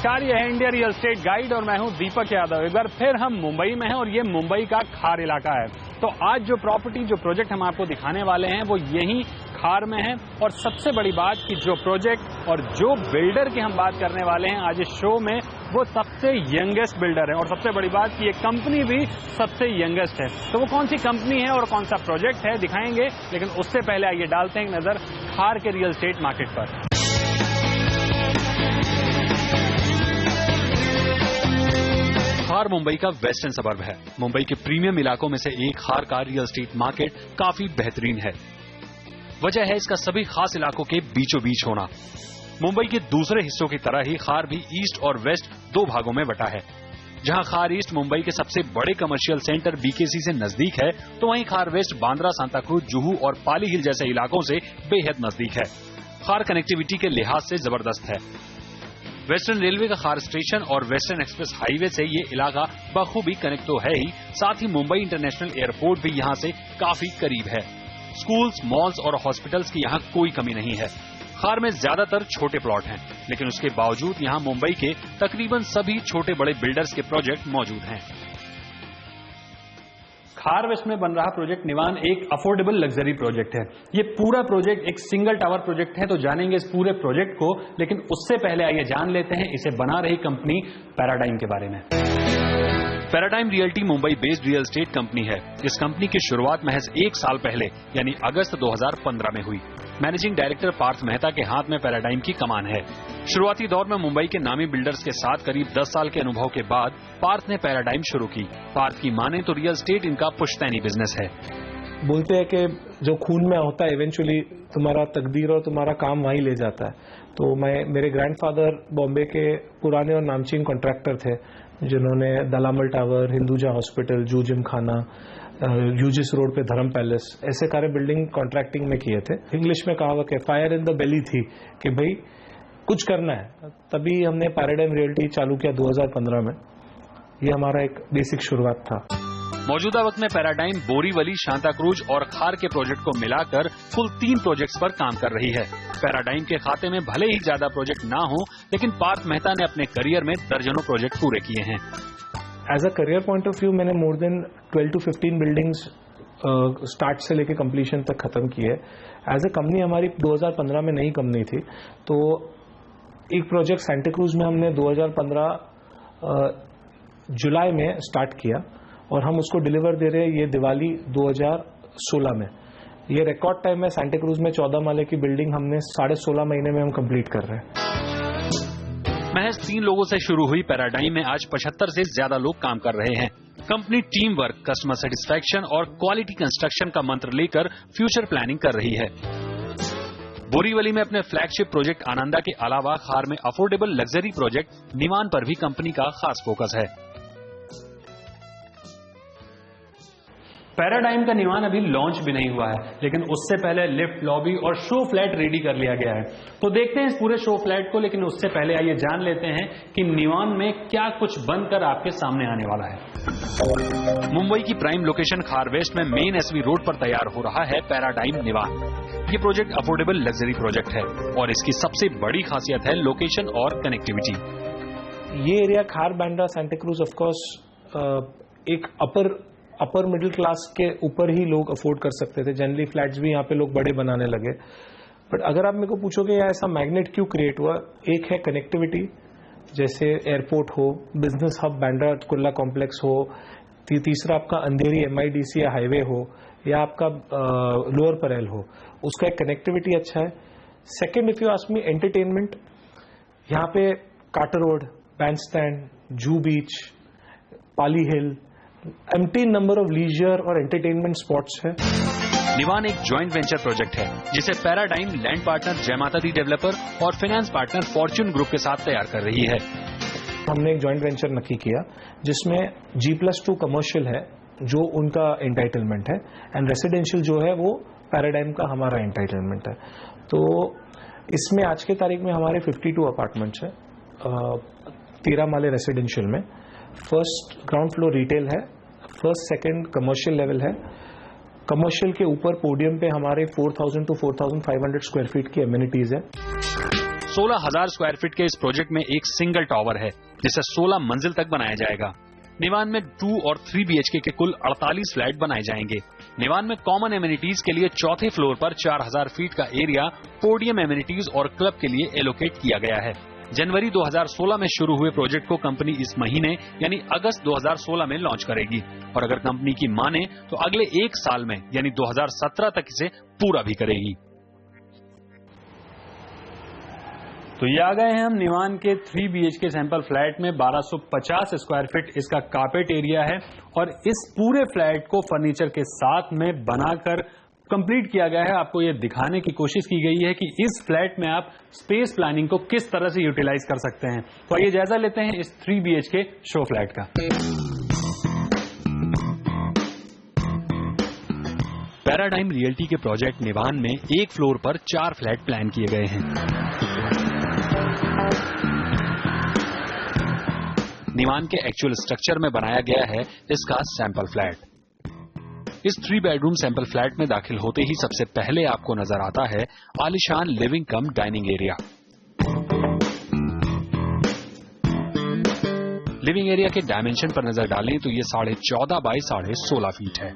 नमस्कार, ये है इंडिया रियल एस्टेट गाइड और मैं हूं दीपक यादव। एक बार फिर हम मुंबई में हैं और ये मुंबई का खार इलाका है। तो आज जो प्रोजेक्ट हम आपको दिखाने वाले हैं वो यही खार में है। और सबसे बड़ी बात कि जो प्रोजेक्ट और जो बिल्डर की हम बात करने वाले हैं आज इस शो में, वो सबसे यंगेस्ट बिल्डर है। और सबसे बड़ी बात कि ये कंपनी भी सबसे यंगेस्ट है। तो वो कौन सी कंपनी है और कौन सा प्रोजेक्ट है दिखाएंगे, लेकिन उससे पहले आइए डालते हैं एक नजर खार के रियल एस्टेट मार्केट पर। खार मुंबई का वेस्टर्न सबर्ब है। मुंबई के प्रीमियम इलाकों में से एक खार का रियल एस्टेट मार्केट काफी बेहतरीन है। वजह है इसका सभी खास इलाकों के बीचों बीच होना। मुंबई के दूसरे हिस्सों की तरह ही खार भी ईस्ट और वेस्ट दो भागों में बटा है। जहां खार ईस्ट मुंबई के सबसे बड़े कमर्शियल सेंटर बीकेसी से नजदीक है, तो वहीं खार वेस्ट बांद्रा, सांताक्रूज, जुहू और पाली हिल जैसे इलाकों से बेहद नजदीक है। खार कनेक्टिविटी के लिहाज से जबरदस्त है। वेस्टर्न रेलवे का खार स्टेशन और वेस्टर्न एक्सप्रेस हाईवे से ये इलाका बखूबी कनेक्ट तो है ही, साथ ही मुंबई इंटरनेशनल एयरपोर्ट भी यहां से काफी करीब है। स्कूल्स, मॉल्स और हॉस्पिटल्स की यहां कोई कमी नहीं है। खार में ज्यादातर छोटे प्लॉट हैं, लेकिन उसके बावजूद यहां मुंबई के तकरीबन सभी छोटे बड़े बिल्डर्स के प्रोजेक्ट मौजूद हैं। खार वेस्ट में बन रहा प्रोजेक्ट निवान एक अफोर्डेबल लग्जरी प्रोजेक्ट है। ये पूरा प्रोजेक्ट एक सिंगल टावर प्रोजेक्ट है। तो जानेंगे इस पूरे प्रोजेक्ट को, लेकिन उससे पहले आइए जान लेते हैं इसे बना रही कंपनी पैराडाइम के बारे में। Paradigm realty Mumbai based real estate company है। इस कंपनी की शुरुआत महज 1 साल पहले यानी अगस्त 2015 में हुई। मैनेजिंग डायरेक्टर पार्थ मेहता के हाथ में पैराडाइम की कमान है। शुरुआती दौर में मुंबई के नामी बिल्डर्स के साथ करीब 10 साल के अनुभव के बाद पार्थ ने पैराडाइम शुरू की। पार्थ की माने तो रियल एस्टेट इनका पुश्तैनी बिजनेस है। बोलते हैं कि जो खून में होता है इवेंचुअली तुम्हारा तकदीर और तुम्हारा काम वहीं ले जाता है। तो मेरे ग्रैंडफादर बॉम्बे के पुराने और नामचीन कॉन्ट्रैक्टर थे, जिन्होंने दलामल टावर, हिंदुजा हॉस्पिटल, जू जिम खाना, यूजिस रोड पे धर्म पैलेस, ऐसे सारे बिल्डिंग कॉन्ट्रैक्टिंग में किए थे। इंग्लिश में कहावत है फायर इन द बेली थी कि भाई कुछ करना है। तभी हमने पैराडाइम रियल्टी चालू किया 2015 में। ये हमारा एक बेसिक शुरुआत था। मौजूदा वक्त में पैराडाइम बोरीवली, सांताक्रूज और खार के प्रोजेक्ट को मिलाकर कुल 3 प्रोजेक्ट्स पर काम कर रही है। पैराडाइम के खाते में भले ही ज्यादा प्रोजेक्ट ना हो, लेकिन पार्थ मेहता ने अपने करियर में दर्जनों प्रोजेक्ट पूरे किए हैं। As a career point of view मैंने more than 12 to 15 buildings start से लेके कंप्लीशन तक खत्म की है। एज अ कंपनी हमारी 2015 में नई कंपनी थी, तो एक प्रोजेक्ट सांताक्रूज में हमने 2015 जुलाई में स्टार्ट किया और हम उसको डिलीवर दे रहे हैं ये दिवाली 2016 में। ये रिकॉर्ड टाइम है। सांताक्रूज में 14 माले की बिल्डिंग हमने 16.5 महीने में हम कंप्लीट कर रहे हैं। महज 3 लोगों से शुरू हुई पैराडाइम में आज 75 से ज्यादा लोग काम कर रहे हैं। Company team work, customer satisfaction और क्वालिटी कंस्ट्रक्शन का मंत्र लेकर फ्यूचर प्लानिंग कर रही है। बोरीवली में अपने फ्लैगशिप प्रोजेक्ट आनंदा के अलावा खार में अफोर्डेबल लग्जरी प्रोजेक्ट निवान पर भी कंपनी का खास फोकस है। पैराडाइम का निवान अभी लॉन्च भी नहीं हुआ है, लेकिन उससे पहले लिफ्ट, लॉबी और शो फ्लैट रेडी कर लिया गया है। तो देखते हैं इस पूरे शो फ्लैट को, लेकिन उससे पहले आइए जान लेते हैं कि निवान में क्या कुछ बनकर आपके सामने आने वाला है। मुंबई की प्राइम लोकेशन खार वेस्ट में मेन एसवी रोड पर तैयार हो रहा है पैराडाइम निवान। ये प्रोजेक्ट अफोर्डेबल लग्जरी प्रोजेक्ट है और इसकी सबसे बड़ी खासियत है लोकेशन और कनेक्टिविटी। ये एरिया खार, बांद्रा, सांताक्रूज ऑफकोर्स एक अपर मिडिल क्लास के ऊपर ही लोग अफोर्ड कर सकते थे। जनरली फ्लैट्स भी यहाँ पे लोग बड़े बनाने लगे। बट अगर आप मेरे को पूछोगे यार ऐसा मैग्नेट क्यों क्रिएट हुआ, एक है कनेक्टिविटी, जैसे एयरपोर्ट हो, business hub Bandra Kurla complex हो, तीसरा आपका अंधेरी MIDC या हाईवे हो, या आपका लोअर परेल हो, उसका एक कनेक्टिविटी अच्छा है। Second, if you ask me, entertainment. यहाँ पे कार्टर रोड, बैंडस्टैंड, जू बीच, पाली हिल, एम्प्टी नंबर ऑफ लीजर और एंटरटेनमेंट स्पॉट्स है। निवान एक जॉइंट वेंचर प्रोजेक्ट है जिसे पैराडाइम लैंड पार्टनर जय माता दी डेवलपर और फाइनेंस पार्टनर फॉर्च्यून ग्रुप के साथ तैयार कर रही है। हमने एक जॉइंट वेंचर नक्की किया जिसमें G+2 कमर्शियल है जो उनका एंटाइटलमेंट है, एंड रेसिडेंशियल जो है वो पैराडाइम का हमारा एंटाइटलमेंट है। तो इसमें आज के तारीख में हमारे 52 अपार्टमेंट्स हैं, 13 माले रेसिडेंशियल में। फर्स्ट ग्राउंड फ्लोर रिटेल है, फर्स्ट सेकंड कमर्शियल लेवल है। कमर्शियल के ऊपर पोडियम पे हमारे 4000 to 4500 स्क्वायर फीट की एमिनिटीज है। 16,000 स्क्वायर फीट के इस प्रोजेक्ट में एक सिंगल टावर है जिसे 16 मंजिल तक बनाया जाएगा। निवान में 2 और 3 BHK के कुल 48 फ्लैट बनाए जाएंगे। निवान में कॉमन एमिनिटीज के लिए चौथे फ्लोर पर 4,000 फीट का एरिया पोडियम एमिनिटीज और क्लब के लिए एलोकेट किया गया है। जनवरी 2016 में शुरू हुए प्रोजेक्ट को कंपनी इस महीने यानी अगस्त 2016 में लॉन्च करेगी और अगर कंपनी की माने तो अगले 1 साल में यानी 2017 तक इसे पूरा भी करेगी। तो ये आ गए हैं हम निवान के 3 BHK सैंपल फ्लैट में। 1250 स्क्वायर फीट इसका कारपेट एरिया है और इस पूरे फ्लैट को फर्नीचर के साथ में बनाकर कंप्लीट किया गया है। आपको ये दिखाने की कोशिश की गई है कि इस फ्लैट में आप स्पेस प्लानिंग को किस तरह से यूटिलाइज कर सकते हैं। तो आइए जायजा लेते हैं इस 3 BHK शो फ्लैट का। पैराडाइम रियल्टी के प्रोजेक्ट निवान में एक फ्लोर पर 4 फ्लैट प्लान किए गए हैं। निवान के एक्चुअल स्ट्रक्चर में बनाया गया है इसका सैंपल फ्लैट। इस 3 बेडरूम सैंपल फ्लैट में दाखिल होते ही सबसे पहले आपको नजर आता है आलीशान लिविंग कम डाइनिंग एरिया। लिविंग एरिया के डायमेंशन पर नजर डालें तो ये 14.5 बाय 16.5 फीट है।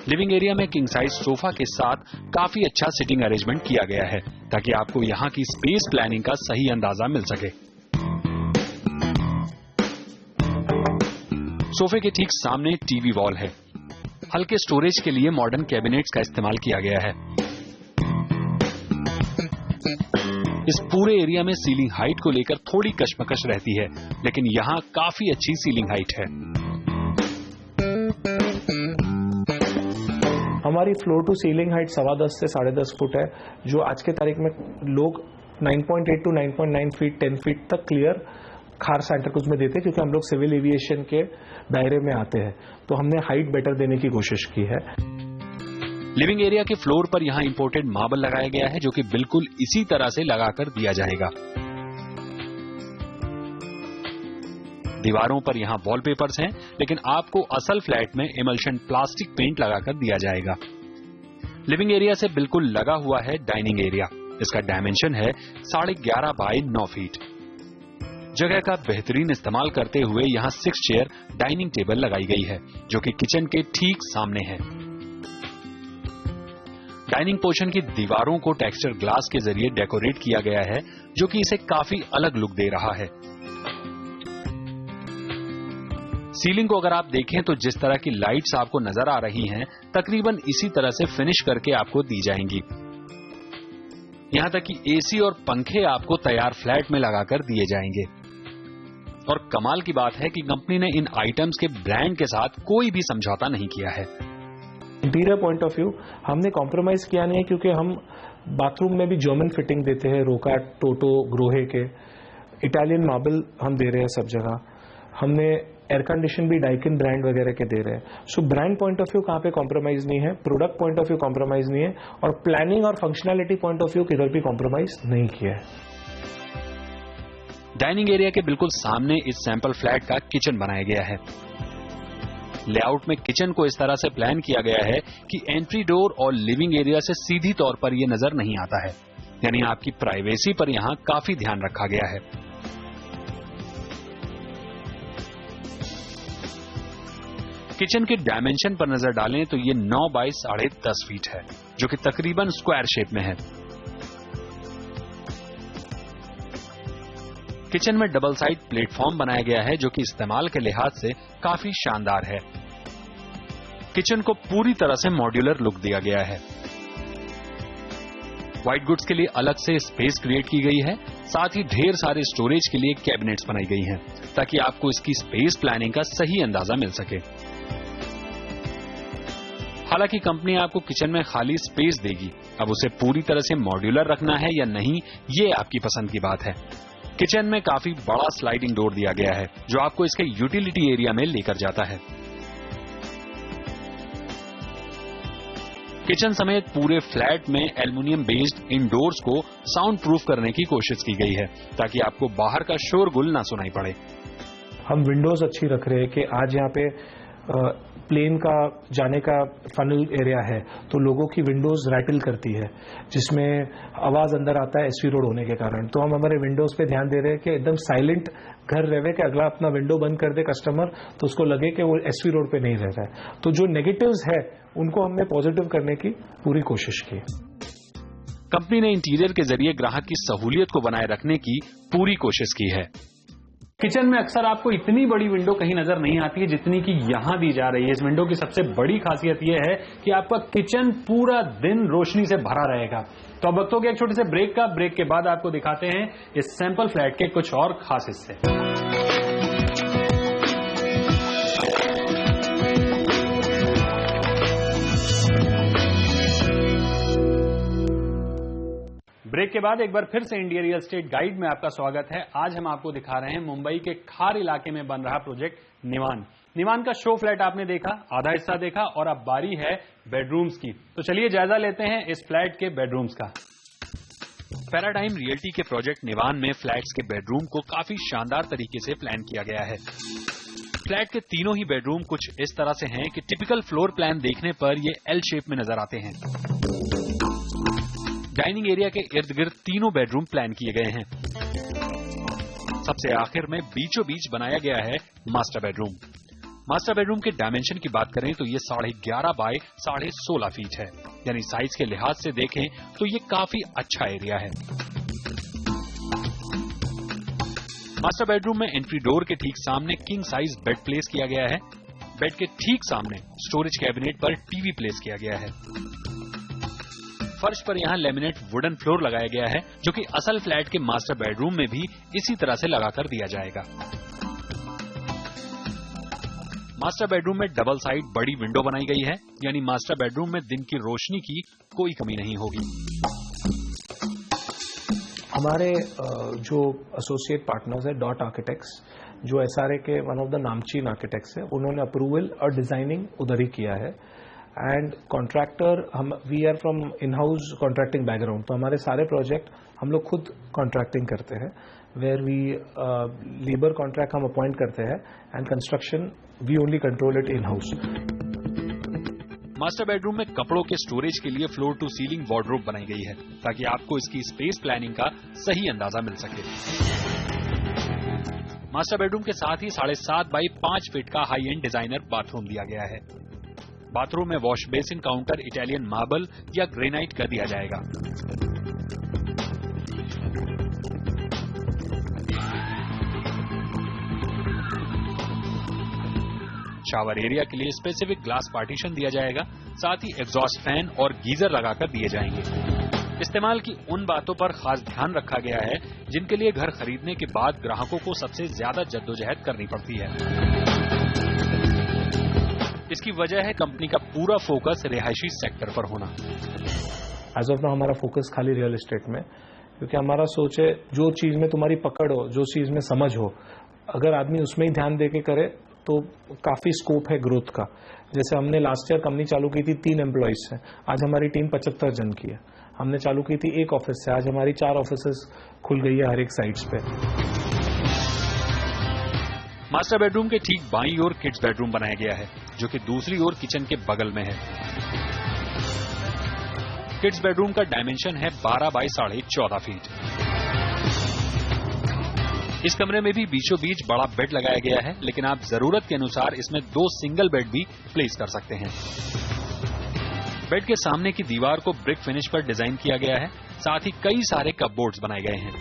लिविंग एरिया में किंग साइज सोफा के साथ काफी अच्छा सिटिंग अरेंजमेंट किया गया है ताकि आपको यहाँ की स्पेस प्लानिंग का सही अंदाजा मिल सके। सोफे के ठीक सामने टीवी वॉल है। हल्के स्टोरेज के लिए मॉडर्न कैबिनेट्स का इस्तेमाल किया गया है। इस पूरे एरिया में सीलिंग हाइट को लेकर थोड़ी कशमकश रहती है, लेकिन यहाँ काफी अच्छी सीलिंग हाइट है। हमारी फ्लोर टू सीलिंग हाइट 10.25 से 10.5 फुट है, जो आज के तारीख में लोग 9.8 to 9.9 फीट 10 फीट तक क्लियर खार सेंटर क्रूज में देते हैं, क्योंकि हम लोग सिविल एविएशन के दायरे में आते हैं। तो हमने हाइट बेटर देने की कोशिश की है। लिविंग एरिया के फ्लोर पर यहाँ इंपोर्टेड मार्बल लगाया गया है जो कि बिल्कुल इसी तरह से लगाकर दिया जाएगा। दीवारों पर यहाँ वॉलपेपर्स हैं, लेकिन आपको असल फ्लैट में इमल्शन प्लास्टिक पेंट लगाकर दिया जाएगा। लिविंग एरिया से बिल्कुल लगा हुआ है डाइनिंग एरिया। इसका डायमेंशन है 11.5 बाय 9 फीट। जगह का बेहतरीन इस्तेमाल करते हुए यहाँ 6 चेयर डाइनिंग टेबल लगाई गई है जो कि किचन के ठीक सामने है। डाइनिंग पोर्शन की दीवारों को टेक्सचर ग्लास के जरिए डेकोरेट किया गया है जो कि इसे काफी अलग लुक दे रहा है। सीलिंग को अगर आप देखें तो जिस तरह की लाइट्स आपको नजर आ रही हैं, तकरीबन इसी तरह से फिनिश करके आपको दी जाएंगी। यहां तक कि एसी और पंखे आपको तैयार फ्लैट में लगाकर दिए जाएंगे। और कमाल की बात है कि कंपनी ने इन आइटम्स के ब्रांड के साथ कोई भी समझौता नहीं किया है। इंटीरियर पॉइंट ऑफ व्यू हमने कॉम्प्रोमाइज किया नहीं है, क्योंकि हम बाथरूम में भी जर्मन फिटिंग देते हैं, रोका, टोटो, ग्रोहे के। इटालियन मार्बल हम दे रहे हैं सब जगह। हमने एयर कंडीशन भी डाइकिन ब्रांड वगैरह के दे रहे हैं। So brand point of view कहाँ पे कॉम्प्रोमाइज नहीं है, product point of view compromise नहीं है, और प्लानिंग और फंक्शनैलिटी पॉइंट ऑफ व्यू किधर भी कॉम्प्रोमाइज नहीं किया है। डाइनिंग एरिया के बिल्कुल सामने इस सैंपल फ्लैट का किचन बनाया गया है। लेआउट में किचन को इस तरह से प्लान किया गया है कि एंट्री डोर और लिविंग एरिया से सीधी तौर पर यह नजर नहीं आता है, यानी आपकी प्राइवेसी पर यहां काफी ध्यान रखा गया है। किचन के डायमेंशन पर नजर डालें तो ये 9 बाय 10.5 फीट है, जो कि तकरीबन स्क्वायर शेप में है। किचन में डबल साइड प्लेटफॉर्म बनाया गया है जो कि इस्तेमाल के लिहाज से काफी शानदार है। किचन को पूरी तरह से मॉड्यूलर लुक दिया गया है। व्हाइट गुड्स के लिए अलग से स्पेस क्रिएट की गई है, साथ ही ढेर सारे स्टोरेज के लिए कैबिनेट्स बनाई गई हैं ताकि आपको इसकी स्पेस प्लानिंग का सही अंदाजा मिल सके। हालांकि कंपनी आपको किचन में खाली स्पेस देगी, अब उसे पूरी तरह से मॉड्यूलर रखना है या नहीं, ये आपकी पसंद की बात है। किचन में काफी बड़ा स्लाइडिंग डोर दिया गया है जो आपको इसके यूटिलिटी एरिया में लेकर जाता है। किचन समेत पूरे फ्लैट में एल्युमिनियम बेस्ड इंडोर्स को साउंड प्रूफ करने की कोशिश की गई है ताकि आपको बाहर का शोरगुल ना सुनाई पड़े। हम विंडोज अच्छी रख रहे हैं कि आज यहाँ पे प्लेन का जाने का फनल एरिया है तो लोगों की विंडोज रैटल करती है, जिसमें आवाज अंदर आता है एसवी रोड होने के कारण। तो हम हमारे विंडोज पे ध्यान दे रहे हैं कि एकदम साइलेंट घर रहे कि अगला अपना विंडो बंद कर दे कस्टमर तो उसको लगे कि वो एसवी रोड पे नहीं रह रहा है। तो जो नेगेटिव्स है उनको हमने पॉजिटिव करने की पूरी कोशिश की। कंपनी ने इंटीरियर के जरिए ग्राहक की सहूलियत को बनाए रखने की पूरी कोशिश की है। किचन में अक्सर आपको इतनी बड़ी विंडो कहीं नजर नहीं आती है जितनी कि यहां दी जा रही है। इस विंडो की सबसे बड़ी खासियत यह है कि आपका किचन पूरा दिन रोशनी से भरा रहेगा। तो अब वक्त हो गया एक छोटे से ब्रेक का। ब्रेक के बाद आपको दिखाते हैं इस सैंपल फ्लैट के कुछ और खास हिस्से। ब्रेक के बाद एक बार फिर से इंडिया रियल एस्टेट गाइड में आपका स्वागत है। आज हम आपको दिखा रहे हैं मुंबई के खार इलाके में बन रहा प्रोजेक्ट निवान। निवान का शो फ्लैट आपने देखा, आधा हिस्सा देखा और अब बारी है बेडरूम्स की। तो चलिए जायजा लेते हैं इस फ्लैट के बेडरूम्स का। पैराडाइम रियल्टी के प्रोजेक्ट निवान में फ्लैट्स के बेडरूम को काफी शानदार तरीके से प्लान किया गया है। फ्लैट के तीनों ही बेडरूम कुछ इस तरह से हैं कि टिपिकल फ्लोर प्लान देखने पर ये एल शेप में नजर आते हैं। डाइनिंग एरिया के इर्द गिर्द तीनों बेडरूम प्लान किए गए हैं। सबसे आखिर में बीचों बीच बनाया गया है मास्टर बेडरूम। मास्टर बेडरूम के डायमेंशन की बात करें तो ये 11.5 बाय 16.5 फीट है, यानी साइज के लिहाज से देखें तो ये काफी अच्छा एरिया है। मास्टर बेडरूम में एंट्री डोर के ठीक सामने किंग साइज बेड प्लेस किया गया है। बेड के ठीक सामने स्टोरेज कैबिनेट पर टीवी प्लेस किया गया है। फर्श पर यहां लेमिनेट वुडन फ्लोर लगाया गया है, जो कि असल फ्लैट के मास्टर बेडरूम में भी इसी तरह से लगाकर दिया जाएगा। मास्टर बेडरूम में डबल साइड बड़ी विंडो बनाई गई है, यानी मास्टर बेडरूम में दिन की रोशनी की कोई कमी नहीं होगी। हमारे जो एसोसिएट पार्टनर्स है डॉट आर्किटेक्ट्स, जो एसआरए के वन ऑफ द नामचीन आर्किटेक्ट्स है, उन्होंने अप्रूवल और डिजाइनिंग उधर ही किया है। And contractor we are from in house contracting background, तो हमारे सारे प्रोजेक्ट हम लोग खुद कॉन्ट्रैक्टिंग करते हैं, वेयर वी लेबर कॉन्ट्रैक्ट हम अपॉइंट करते हैं and construction we only control it in house. Master bedroom में कपड़ों के स्टोरेज के लिए फ्लोर टू सीलिंग वार्डरोब बनाई गई है, ताकि आपको इसकी स्पेस प्लानिंग का सही अंदाजा मिल सके। मास्टर बेडरूम के साथ ही 7.5 बाई 5 फीट का हाई एंड डिजाइनर बाथरूम दिया गया है। बाथरूम में wash basin counter Italian marble या ग्रेनाइट का दिया जाएगा। शावर एरिया के लिए स्पेसिफिक ग्लास पार्टीशन दिया जाएगा, साथ ही एग्जॉस्ट फैन और गीजर लगाकर दिए जाएंगे। इस्तेमाल की उन बातों पर खास ध्यान रखा गया है जिनके लिए घर खरीदने के बाद ग्राहकों को सबसे ज्यादा जद्दोजहद करनी पड़ती है। इसकी वजह है कंपनी का पूरा फोकस रिहायशी सेक्टर पर होना। एज ऑफ नाउ हमारा फोकस खाली रियल एस्टेट में, क्योंकि हमारा सोच है जो चीज में तुम्हारी पकड़ हो, जो चीज में समझ हो, अगर आदमी उसमें ही ध्यान देके करे तो काफी स्कोप है ग्रोथ का। जैसे हमने लास्ट ईयर कंपनी चालू की थी 3 एम्प्लॉइज से, आज हमारी टीम 75 जन की है। हमने चालू की थी 1 ऑफिस से, आज हमारी 4 ऑफिसेस खुल गई है हर एक साइट्स पे। मास्टर बेडरूम के ठीक बाईं ओर किड्स बेडरूम बनाया गया है, जो कि दूसरी ओर किचन के बगल में है। किड्स बेडरूम का डायमेंशन है 12 बाई 14.5 फीट। इस कमरे में भी बीचों बीच बड़ा बेड लगाया गया है, लेकिन आप जरूरत के अनुसार इसमें 2 सिंगल बेड भी प्लेस कर सकते हैं। बेड के सामने की दीवार को ब्रिक फिनिश पर डिजाइन किया गया है, साथ ही कई सारे कपबोर्ड्स बनाए गए हैं।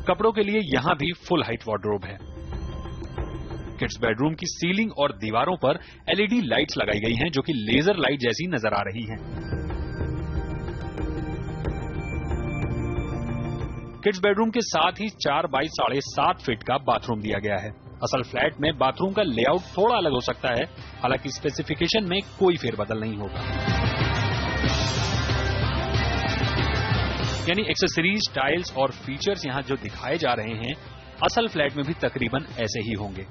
कपड़ों के लिए यहां भी फुल हाइट वार्डरोब है। किड्स बेडरूम की सीलिंग और दीवारों पर एलईडी लाइट्स लगाई गई हैं, जो कि लेजर लाइट जैसी नजर आ रही हैं। किड्स बेडरूम के साथ ही 4 बाई 7.5 फीट का बाथरूम दिया गया है। असल फ्लैट में बाथरूम का लेआउट थोड़ा अलग हो सकता है, हालांकि स्पेसिफिकेशन में कोई फेरबदल नहीं होगा। यानी एक्सेसरीज, टाइल्स और फीचर्स यहां जो दिखाए जा रहे हैं, असल फ्लैट में भी तकरीबन ऐसे ही होंगे।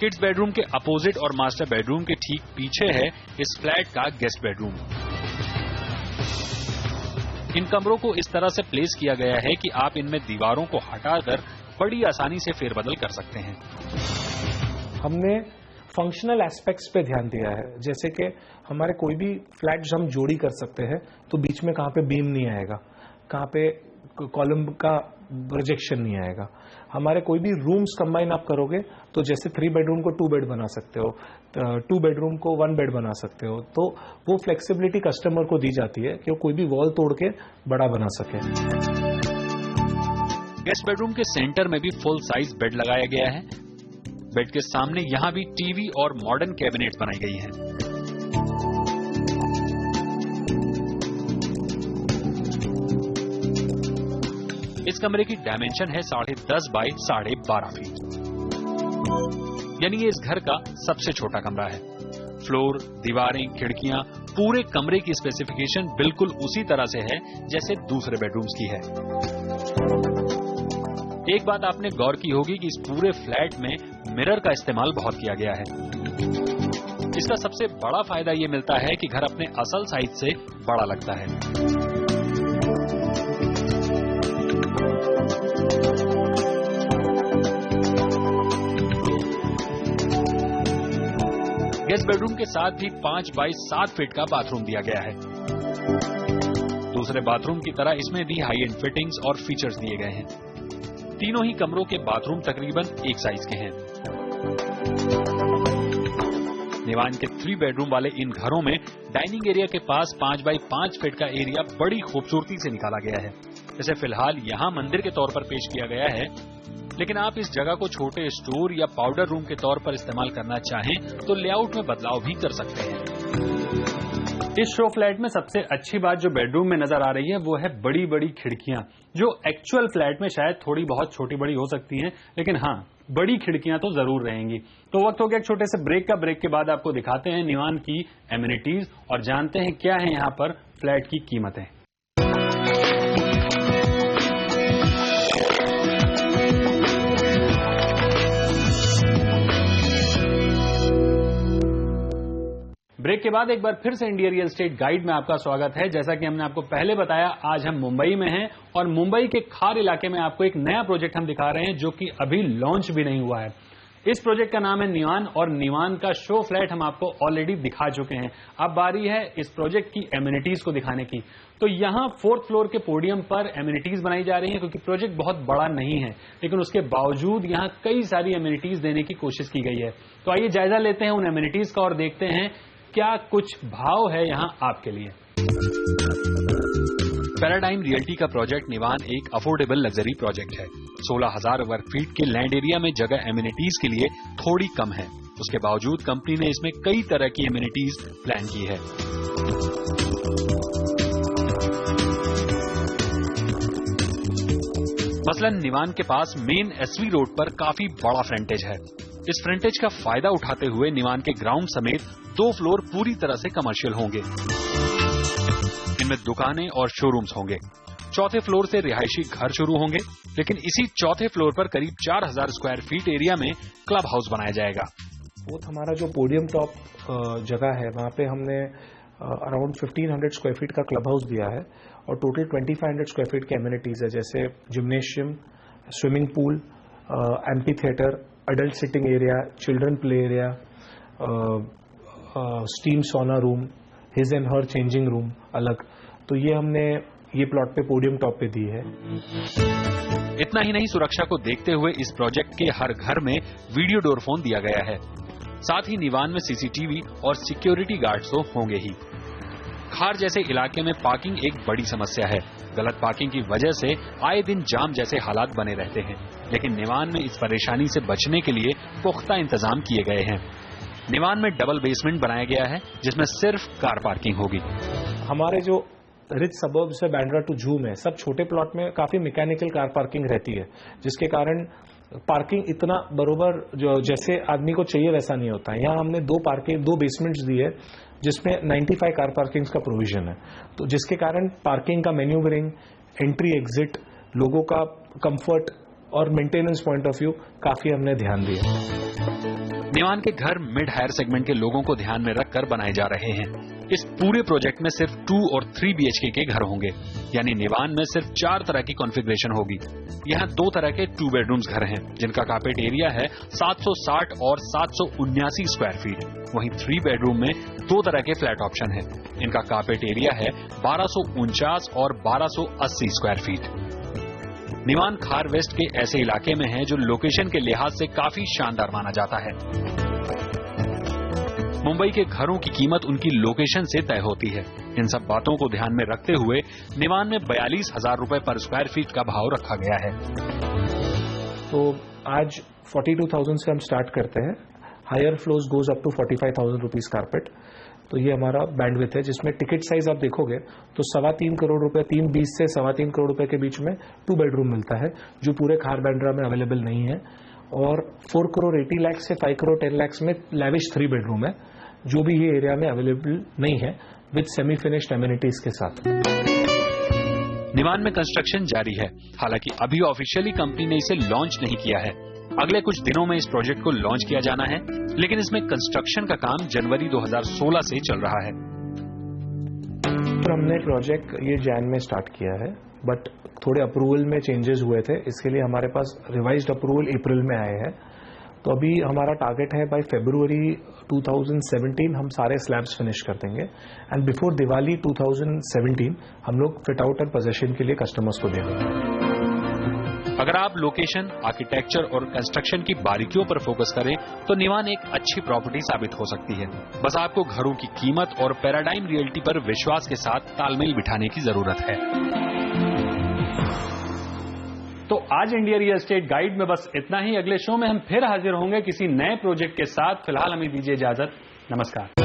किड्स बेडरूम के अपोजिट और मास्टर बेडरूम के ठीक पीछे है इस फ्लैट का गेस्ट बेडरूम। इन कमरों को इस तरह से प्लेस किया गया है कि आप इनमें दीवारों को हटाकर बड़ी आसानी से फेरबदल कर सकते हैं। हमने फंक्शनल एस्पेक्ट्स पे ध्यान दिया है, जैसे कि हमारे कोई भी फ्लैट हम जोड़ी कर सकते हैं तो बीच में कहाँ पे बीम नहीं आएगा, कहाँ पे कॉलम का प्रोजेक्शन नहीं आएगा। हमारे कोई भी रूम्स कंबाइन आप करोगे तो जैसे 3 बेडरूम को 2 बेड बना सकते हो, 2 बेडरूम को 1 बेड बना सकते हो, तो वो फ्लेक्सिबिलिटी कस्टमर को दी जाती है कि वो कोई भी वॉल तोड़ के बड़ा बना सके। गेस्ट बेडरूम के सेंटर में भी फुल साइज बेड लगाया गया है। बेड के सामने यहां भी टीवी और मॉडर्न कैबिनेट बनाई गई हैं। इस कमरे की डायमेंशन है 10.5 बाय 12.5 फीट, यानी ये इस घर का सबसे छोटा कमरा है। फ्लोर, दीवारें, खिड़कियां, पूरे कमरे की स्पेसिफिकेशन बिल्कुल उसी तरह से है जैसे दूसरे बेडरूम्स की है। एक बात आपने गौर की होगी कि इस पूरे फ्लैट में मिरर का इस्तेमाल बहुत किया गया है। इसका सबसे बड़ा फायदा ये मिलता है कि घर अपने असल साइज से बड़ा लगता है। गेस्ट बेडरूम के साथ भी 5 बाय 7 फीट का बाथरूम दिया गया है। दूसरे बाथरूम की तरह इसमें भी हाई एंड फिटिंग्स और फीचर्स दिए गए हैं। तीनों ही कमरों के बाथरूम तकरीबन एक साइज के हैं। निवान के 3 बेडरूम वाले इन घरों में डाइनिंग एरिया के पास 5 बाय 5 फीट का एरिया बड़ी खूबसूरती से निकाला गया है। इसे फिलहाल यहां मंदिर के तौर पर पेश किया गया है, लेकिन आप इस जगह को छोटे स्टोर या पाउडर रूम के तौर पर इस्तेमाल करना चाहें तो लेआउट में बदलाव भी कर सकते हैं। इस शो फ्लैट में सबसे अच्छी बात जो बेडरूम में नजर आ रही है वो है बड़ी बड़ी खिड़कियां, जो एक्चुअल फ्लैट में शायद थोड़ी बहुत छोटी बड़ी हो सकती हैं, लेकिन हाँ, बड़ी खिड़कियां तो जरूर रहेंगी। तो वक्त हो गया एक छोटे से ब्रेक का। ब्रेक के बाद आपको दिखाते हैं निवान की एमिनिटीज और जानते हैं क्या है यहाँ पर फ्लैट की कीमतें। ब्रेक के बाद एक बार फिर से इंडिया रियल एस्टेट गाइड में आपका स्वागत है। जैसा कि हमने आपको पहले बताया, आज हम मुंबई में हैं और मुंबई के खार इलाके में आपको एक नया प्रोजेक्ट हम दिखा रहे हैं जो कि अभी लॉन्च भी नहीं हुआ है। इस प्रोजेक्ट का नाम है निवान और निवान का शो फ्लैट हम आपको ऑलरेडी दिखा चुके हैं। अब बारी है इस प्रोजेक्ट की एमिनिटीज को दिखाने की। तो यहाँ 4th फ्लोर के पोडियम पर एमिनिटीज बनाई जा रही हैं, क्योंकि प्रोजेक्ट बहुत बड़ा नहीं है, लेकिन उसके बावजूद यहाँ कई सारी एमिनिटीज देने की कोशिश की गई है। तो आइए जायजा लेते हैं उन एमिनिटीज का और देखते हैं क्या कुछ भाव है यहां आपके लिए। पैराडाइम रियल्टी का प्रोजेक्ट निवान एक अफोर्डेबल लग्जरी प्रोजेक्ट है। 16,000 वर्ग फीट के लैंड एरिया में जगह एमिनिटीज के लिए थोड़ी कम है। उसके बावजूद कंपनी ने इसमें कई तरह की एमिनिटीज प्लान की है। मसलन निवान के पास मेन एसवी रोड पर काफी बड़ा फ्रंटेज है। इस फ्रंटेज का फायदा उठाते हुए निवान के ग्राउंड समेत 2 फ्लोर पूरी तरह से कमर्शियल होंगे। इनमें दुकानें और शोरूम्स होंगे। 4थे फ्लोर से रिहायशी घर शुरू होंगे, लेकिन इसी 4थे फ्लोर पर करीब 4,000 स्क्वायर फीट एरिया में क्लब हाउस बनाया जाएगा। वो हमारा जो पोडियम टॉप जगह है, वहां पे हमने अराउंड 1500 स्क्वायर फीट का क्लब हाउस दिया है और टोटल 2500 स्क्वायर फीट की एमिनिटीज है, जैसे gymnasium, swimming pool, amphitheatre, adult sitting area, children play area, steam sauna room, his and her changing room अलग। तो ये हमने ये प्लॉट पे पोडियम टॉप पे दी है। इतना ही नहीं, सुरक्षा को देखते हुए इस प्रोजेक्ट के हर घर में वीडियो डोर फोन दिया गया है। साथ ही निवान में सीसीटीवी और सिक्योरिटी गार्ड्स तो होंगे ही। खार जैसे इलाके में पार्किंग एक बड़ी समस्या है। गलत पार्किंग की वजह से आए दिन जाम जैसे हालात बने रहते हैं, लेकिन निवान में इस परेशानी से बचने के लिए पुख्ता इंतजाम किए गए हैं। निवान में डबल बेसमेंट बनाया गया है, जिसमें सिर्फ कार पार्किंग होगी। हमारे जो रिच सबर्ब्स है, बांद्रा टू जू में, सब छोटे प्लॉट में काफी मैकेनिकल कार पार्किंग रहती है, जिसके कारण पार्किंग इतना बरोबर जो जैसे आदमी को चाहिए वैसा नहीं होता है। यहाँ हमने 2 बेसमेंट्स दी है, जिसमें 95 कार पार्किंग्स का प्रोविजन है, तो जिसके कारण पार्किंग का मैन्यूवरिंग, एंट्री एग्जिट, लोगों का कंफर्ट और मेंटेनेंस पॉइंट ऑफ व्यू काफी हमने ध्यान दिया। निवान के घर मिड हायर सेगमेंट के लोगों को ध्यान में रखकर बनाए जा रहे हैं। इस पूरे प्रोजेक्ट में सिर्फ 2 और 3 BHK के घर होंगे, यानी निवान में सिर्फ 4 तरह की कॉन्फ़िगरेशन होगी। यहाँ 2 तरह के 2 बेडरूम्स घर हैं, जिनका कार्पेट एरिया है 760 और 779 स्क्वायर फीट। वहीं 3 बेडरूम में 2 तरह के फ्लैट ऑप्शन हैं, इनका कार्पेट एरिया है 1249 और 1280 स्क्वायर फीट। निवान खार वेस्ट के ऐसे इलाके में है जो लोकेशन के लिहाज से काफी शानदार माना जाता है। मुंबई के घरों की कीमत उनकी लोकेशन से तय होती है। इन सब बातों को ध्यान में रखते हुए निवान में 42,000 रुपए पर स्क्वायर फीट का भाव रखा गया है। तो आज 42,000 से हम स्टार्ट करते हैं। Higher floors goes up to 45,000 rupees carpet. तो ये हमारा बैंडविथ है, जिसमें टिकट साइज आप देखोगे तो 3.25 करोड़ रुपए, 320 से 3.25 करोड़ रुपए के बीच में 2 बेडरूम मिलता है, जो पूरे खार बांद्रा में अवेलेबल नहीं है। और 4 करोड़ 80 लाख से 5 करोड़ 10 लाख में लैविश 3 बेडरूम है, जो भी ये एरिया में अवेलेबल नहीं है, विद सेमी फिनिश्ड एमिनिटीज के साथ। निवान में कंस्ट्रक्शन जारी है, हालांकि अभी ऑफिशियली कंपनी ने इसे लॉन्च नहीं किया है। अगले कुछ दिनों में इस प्रोजेक्ट को लॉन्च किया जाना है, लेकिन इसमें कंस्ट्रक्शन का काम जनवरी 2016 से चल रहा है। हमने प्रोजेक्ट ये जैन में स्टार्ट किया है, बट थोड़े अप्रूवल में चेंजेस हुए थे, इसके लिए हमारे पास रिवाइज्ड अप्रूवल अप्रैल में आए हैं। तो अभी हमारा टारगेट है बाय फरवरी 2017 हम सारे स्लैब्स फिनिश कर देंगे, एंड बिफोर दिवाली 2017 हम लोग फिट आउट एंड पोजेशन के लिए कस्टमर्स को दे देंगे। अगर आप लोकेशन, आर्किटेक्चर और कंस्ट्रक्शन की बारीकियों पर फोकस करें तो निवान एक अच्छी प्रॉपर्टी साबित हो सकती है। बस आपको घरों की कीमत और पैराडाइम रियल्टी पर विश्वास के साथ तालमेल बिठाने की जरूरत है। तो आज इंडिया रियल एस्टेट गाइड में बस इतना ही। अगले शो में हम फिर हाजिर होंगे किसी नए प्रोजेक्ट के साथ। फिलहाल हमें दीजिए इजाजत। नमस्कार।